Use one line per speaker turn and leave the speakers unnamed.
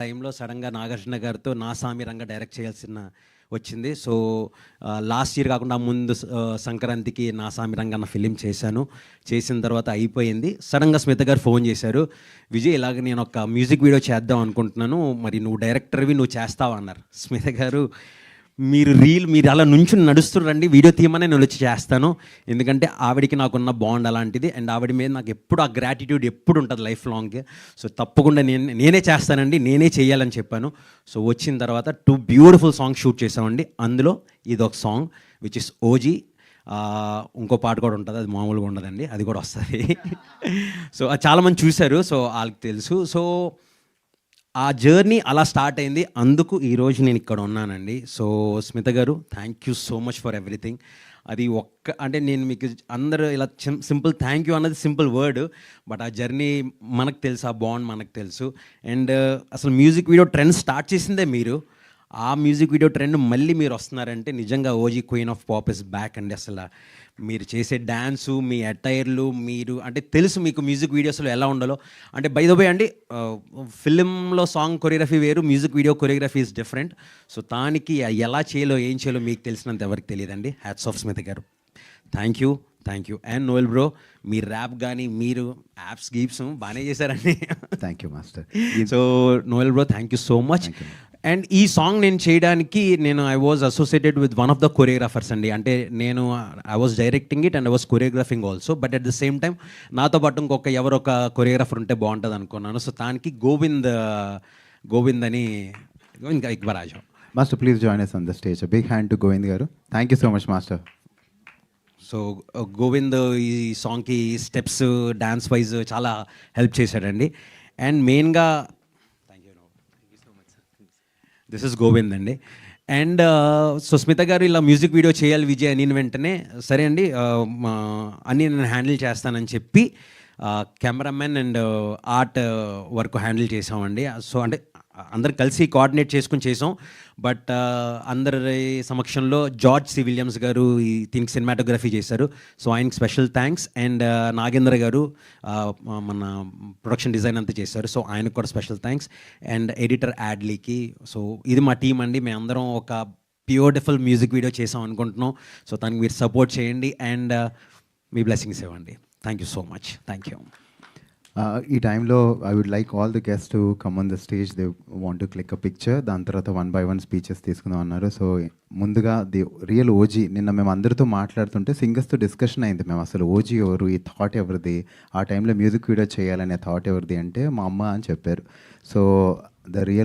టైంలో సడన్గా నాగార్జున గారితో నా సామిరంగా డైరెక్ట్ చేయాల్సిన వచ్చింది. సో లాస్ట్ ఇయర్ కాకుండా ముందు సంక్రాంతికి నా సామిరంగా అన్న ఫిలిం చేశాను. చేసిన తర్వాత అయిపోయింది. సడన్గా స్మిత గారు ఫోన్ చేశారు, విజయ్ ఇలాగ నేను ఒక మ్యూజిక్ వీడియో చేద్దాం అనుకుంటున్నాను, మరి నువ్వు డైరెక్టర్వి నువ్వు చేస్తావా అన్నారు. స్మిత గారు మీరు అలా నుంచుని నడుస్తురండి, వీడియో తీయమని నేను వచ్చి చేస్తాను, ఎందుకంటే ఆవిడికి నాకున్న బాండ్ అలాంటిది, అండ్ ఆవిడ మీద నాకు ఎప్పుడు ఆ గ్రాటిట్యూడ్ ఎప్పుడు ఉంటుంది లైఫ్ లాంగ్. సో తప్పకుండా నేనే చేస్తానండి, నేనే చేయాలని చెప్పాను. సో వచ్చిన తర్వాత 2 బ్యూటిఫుల్ సాంగ్స్ షూట్ చేసామండి. అందులో ఇదొక సాంగ్ విచ్ ఇస్ ఓజీ. ఇంకో పాట కూడా ఉంటుంది, అది మామూలుగా ఉండదండి, అది కూడా వస్తుంది. సో అది చాలామంది చూశారు, సో వాళ్ళకి తెలుసు. సో ఆ జర్నీ అలా స్టార్ట్ అయింది, అందుకు ఈరోజు నేను ఇక్కడ ఉన్నానండి. So Smitha garu, thank you so much for everything. అది అంటే నేను మీకు అందరూ ఇలా సింపుల్ థ్యాంక్ యూ అన్నది సింపుల్ వర్డ్, బట్ ఆ జర్నీ మనకు తెలుసు, ఆ బాండ్ మనకు తెలుసు. అండ్ అసలు మ్యూజిక్ వీడియో ట్రెండ్ స్టార్ట్ చేసిందే మీరు. ఆ మ్యూజిక్ వీడియో ట్రెండ్ మళ్ళీ మీరు వస్తున్నారంటే నిజంగా OG queen of pop is back అండి. అసలు మీరు చేసే డ్యాన్సు, మీ అటైర్లు, మీరు అంటే తెలుసు మీకు మ్యూజిక్ వీడియోస్లో ఎలా ఉండాలో. అంటే బై ద వే అండి, ఫిలింలో సాంగ్ కొరియోగ్రఫీ వేరు, music video choreography is different. So దానికి ఎలా చేయాలో ఏం చేయాలో మీకు తెలిసినంత ఎవరికి తెలియదండి. Hats off Smita garu, thank you. And Noel bro, మీ ర్యాప్ కానీ మీరు యాప్స్ గీప్స్ బాగానే చేశారండి.
Thank you master.
So Noel bro, thank you so much. And ఈ సాంగ్ నేను చేయడానికి I was associated with one of the choreographers అండి. అంటే I was directing it and I was choreographing also, but at the same time నాతో పాటు ఎవరొక choreographer ఉంటే బాగుంటుంది అనుకున్నాను. సో దానికి గోవింద్ అని ఇక్బరాజు.
Master please join us on the stage. A big hand to Govind garu. Thank you so much master.
So Govind ఈ సాంగ్కి స్టెప్స్ డాన్స్ వైజ్ చాలా హెల్ప్ చేశాడండి. అండ్ మెయిన్గా దిస్ ఇస్ గోవింద్ అండి. అండ్ సో స్మిత గారు ఇలా మ్యూజిక్ వీడియో చేయాలి విజయ్ అని వెంటనే సరే అండి అన్నీ నేను హ్యాండిల్ చేస్తానని చెప్పి cameraman and art work handle చేసామండి. సో అంటే అందరు కలిసి కోఆర్డినేట్ చేసుకుని చేసాం, బట్ అందరి సమక్షంలో జార్జ్ సి విలియమ్స్ గారు దీనికి సినిమాటోగ్రఫీ చేశారు. సో ఆయనకి స్పెషల్ థ్యాంక్స్. అండ్ నాగేంద్ర గారు మన ప్రొడక్షన్ డిజైన్ అంతా చేశారు, సో ఆయనకు కూడా స్పెషల్ థ్యాంక్స్. అండ్ ఎడిటర్ యాడ్లీకి. సో ఇది మా టీం అండి, మేమందరం ఒక బ్యూటిఫుల్ మ్యూజిక్ వీడియో చేసాం అనుకుంటున్నాం. సో దానికి మీరు సపోర్ట్ చేయండి అండ్ మీ బ్లెస్సింగ్స్ ఇవ్వండి. Thank you so much. Thank you.
ఈ టైంలో I would like all the guest to come on the stage. They want to click a picture. దాని తర్వాత 1 by 1 స్పీచెస్ తీసుకుందాం అన్నారు. సో ముందుగా ది రియల్ ఓజీ, నిన్న మేము అందరితో మాట్లాడుతుంటే సింగర్స్తో డిస్కషన్ అయింది. మేము అసలు ఓజీ ఎవరు, ఈ థాట్ ఎవరిది, ఆ టైంలో మ్యూజిక్ వీడియో చేయాలనే థాట్ ఎవరిది అంటే మా అమ్మ అని చెప్పారు. So the real